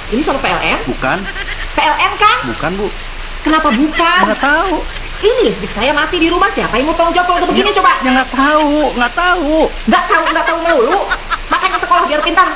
Ini sama PLN? Bukan. PLN kan? Bukan, Bu. Kenapa bukan? Nggak tahu. Ini listrik saya mati di rumah, siapa yang mau tanggung jawab kalau udah begini coba? Ya nggak tahu. Nggak tahu melulu. Makanya sekolah biar pintar.